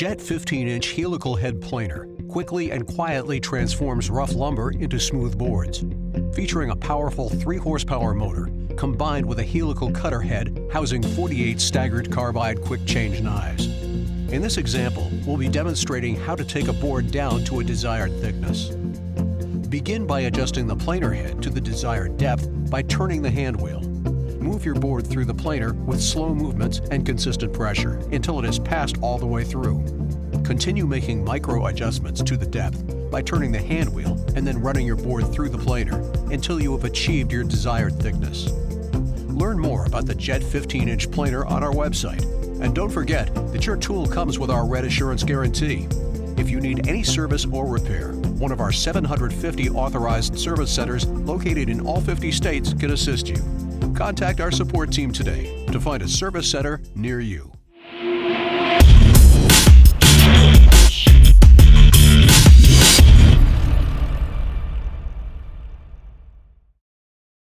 Jet 15-inch helical head planer quickly and quietly transforms rough lumber into smooth boards. Featuring a powerful 3-horsepower motor combined with a helical cutter head housing 48 staggered carbide quick-change knives. In this example, we'll be demonstrating how to take a board down to a desired thickness. Begin by adjusting the planer head to the desired depth by turning the hand wheel. Move your board through the planer with slow movements and consistent pressure until it is passed all the way through. Continue making micro adjustments to the depth by turning the hand wheel and then running your board through the planer until you have achieved your desired thickness. Learn more about the Jet 15-inch planer on our website. And don't forget that your tool comes with our Red Assurance Guarantee. If you need any service or repair, one of our 750 authorized service centers located in all 50 states can assist you. Contact our support team today to find a service center near you.